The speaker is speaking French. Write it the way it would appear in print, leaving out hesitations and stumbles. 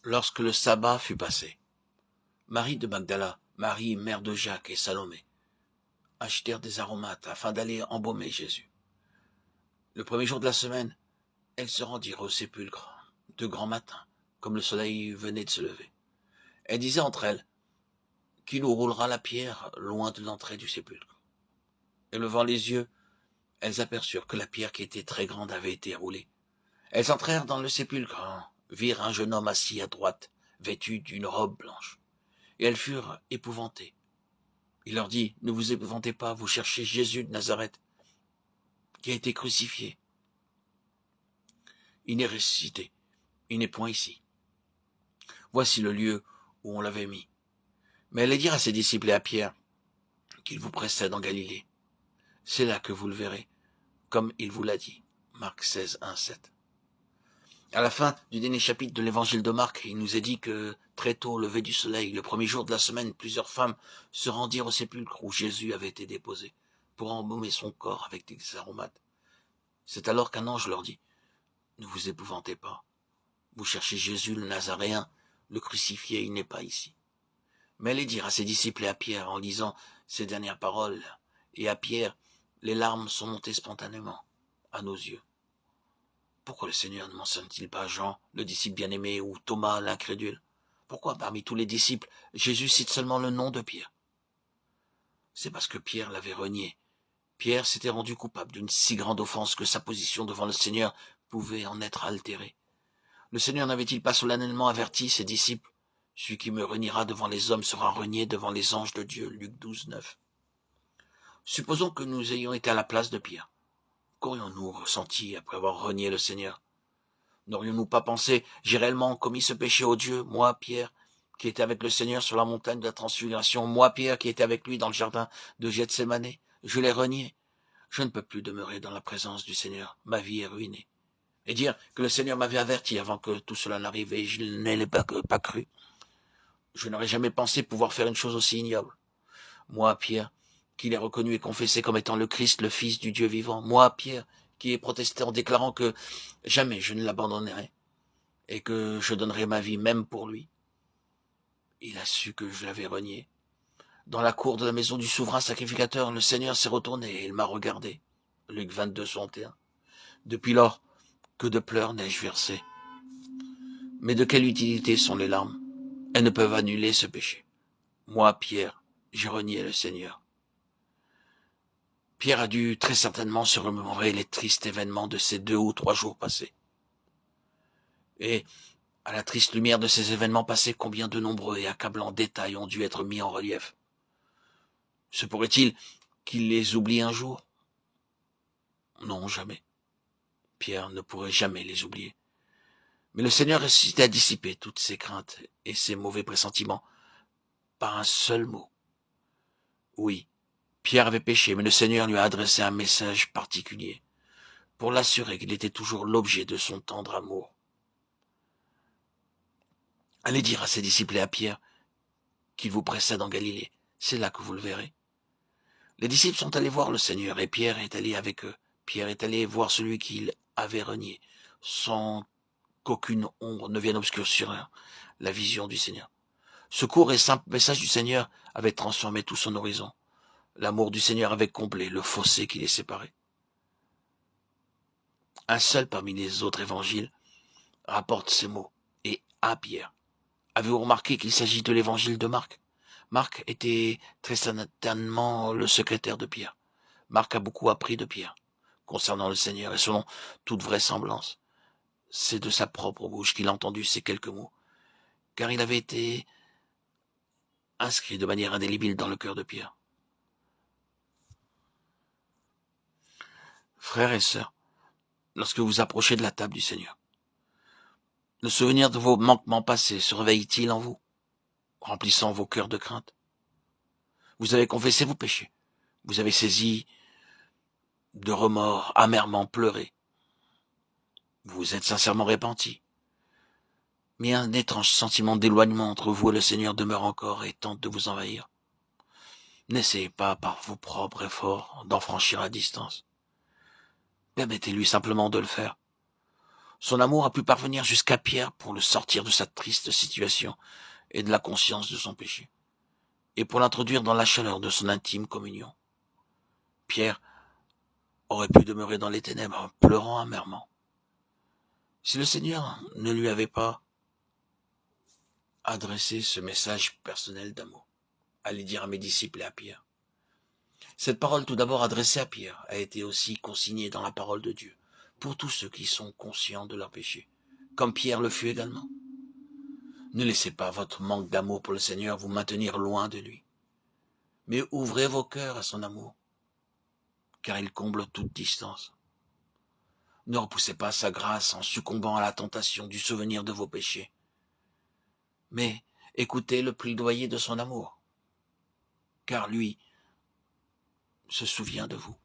Lorsque le sabbat fut passé, Marie de Magdala, Marie, mère de Jacques et Salomé, achetèrent des aromates afin d'aller embaumer Jésus. Le premier jour de la semaine, elles se rendirent au sépulcre de grand matin, comme le soleil venait de se lever. Elles disaient entre elles, qui nous roulera la pierre loin de l'entrée du sépulcre? Et levant les yeux, elles aperçurent que la pierre qui était très grande avait été roulée. Elles entrèrent dans le sépulcre, virent un jeune homme assis à droite, vêtu d'une robe blanche. Et elles furent épouvantées. Il leur dit, ne vous épouvantez pas, vous cherchez Jésus de Nazareth, qui a été crucifié. Il n'est ressuscité, il n'est point ici. Voici le lieu où on l'avait mis. Mais allez dire à ses disciples et à Pierre qu'il vous précède en Galilée. C'est là que vous le verrez, comme il vous l'a dit. Marc 16, 1, 7. À la fin du dernier chapitre de l'évangile de Marc, il nous est dit que très tôt, au lever du soleil, le premier jour de la semaine, plusieurs femmes se rendirent au sépulcre où Jésus avait été déposé, pour embaumer son corps avec des aromates. C'est alors qu'un ange leur dit, ne vous épouvantez pas, vous cherchez Jésus le Nazaréen, le crucifié, il n'est pas ici. Mais allez dire à ses disciples et à Pierre, en lisant ces dernières paroles, et à Pierre, les larmes sont montées spontanément à nos yeux. Pourquoi le Seigneur ne mentionne-t-il pas Jean, le disciple bien-aimé, ou Thomas, l'incrédule? Pourquoi parmi tous les disciples, Jésus cite seulement le nom de Pierre? C'est parce que Pierre l'avait renié. Pierre s'était rendu coupable d'une si grande offense que sa position devant le Seigneur pouvait en être altérée. Le Seigneur n'avait-il pas solennellement averti ses disciples? Celui qui me reniera devant les hommes sera renié devant les anges de Dieu. Luc 12, 9. Supposons que nous ayons été à la place de Pierre. Qu'aurions-nous ressenti après avoir renié le Seigneur? N'aurions-nous pas pensé, j'ai réellement commis ce péché odieux, moi, Pierre, qui était avec le Seigneur sur la montagne de la transfiguration, moi, Pierre, qui était avec lui dans le jardin de Gethsémané, je l'ai renié. Je ne peux plus demeurer dans la présence du Seigneur, ma vie est ruinée. Et dire que le Seigneur m'avait averti avant que tout cela n'arrive et je ne l'ai pas cru. Je n'aurais jamais pensé pouvoir faire une chose aussi ignoble. Moi, Pierre, qui l'ai reconnu et confessé comme étant le Christ, le Fils du Dieu vivant. Moi, Pierre, qui ai protesté en déclarant que jamais je ne l'abandonnerai et que je donnerai ma vie même pour lui. Il a su que je l'avais renié. Dans la cour de la maison du souverain sacrificateur, le Seigneur s'est retourné et il m'a regardé. Luc 22, 61. Depuis lors, que de pleurs n'ai-je versé. Mais de quelle utilité sont les larmes? Elles ne peuvent annuler ce péché. Moi, Pierre, j'ai renié le Seigneur. Pierre a dû très certainement se remémorer les tristes événements de ces 2 ou 3 jours passés. Et, à la triste lumière de ces événements passés, combien de nombreux et accablants détails ont dû être mis en relief. Se pourrait-il qu'il les oublie un jour? Non, jamais. Pierre ne pourrait jamais les oublier. Mais le Seigneur réussit à dissiper toutes ses craintes et ses mauvais pressentiments par un seul mot. Oui, Pierre avait péché, mais le Seigneur lui a adressé un message particulier pour l'assurer qu'il était toujours l'objet de son tendre amour. Allez dire à ses disciples et à Pierre qu'il vous précède en Galilée. C'est là que vous le verrez. Les disciples sont allés voir le Seigneur et Pierre est allé avec eux. Pierre est allé voir celui qu'il avait renié, sans qu'aucune ombre ne vienne obscurcir la vision du Seigneur. Ce court et simple message du Seigneur avait transformé tout son horizon. L'amour du Seigneur avait comblé le fossé qui les séparait. Un seul parmi les autres évangiles rapporte ces mots, et à Pierre. Avez-vous remarqué qu'il s'agit de l'évangile de Marc? Marc était très certainement le secrétaire de Pierre. Marc a beaucoup appris de Pierre concernant le Seigneur et selon toute vraisemblance, c'est de sa propre bouche qu'il a entendu ces quelques mots, car il avait été inscrit de manière indélébile dans le cœur de Pierre. Frères et sœurs, lorsque vous approchez de la table du Seigneur, le souvenir de vos manquements passés se réveille-t-il en vous, remplissant vos cœurs de crainte? Vous avez confessé vos péchés, vous avez saisi de remords, amèrement pleuré, vous vous êtes sincèrement repenti, mais un étrange sentiment d'éloignement entre vous et le Seigneur demeure encore et tente de vous envahir. N'essayez pas par vos propres efforts d'en franchir la distance. Permettez-lui simplement de le faire. Son amour a pu parvenir jusqu'à Pierre pour le sortir de sa triste situation et de la conscience de son péché, et pour l'introduire dans la chaleur de son intime communion. Pierre aurait pu demeurer dans les ténèbres, pleurant amèrement, si le Seigneur ne lui avait pas adressé ce message personnel d'amour. Allez dire à mes disciples et à Pierre. Cette parole, tout d'abord adressée à Pierre, a été aussi consignée dans la parole de Dieu, pour tous ceux qui sont conscients de leur péché, comme Pierre le fut également. Ne laissez pas votre manque d'amour pour le Seigneur vous maintenir loin de lui, mais ouvrez vos cœurs à son amour, car il comble toute distance. Ne repoussez pas sa grâce en succombant à la tentation du souvenir de vos péchés, mais écoutez le plaidoyer de son amour, car lui se souvient de vous.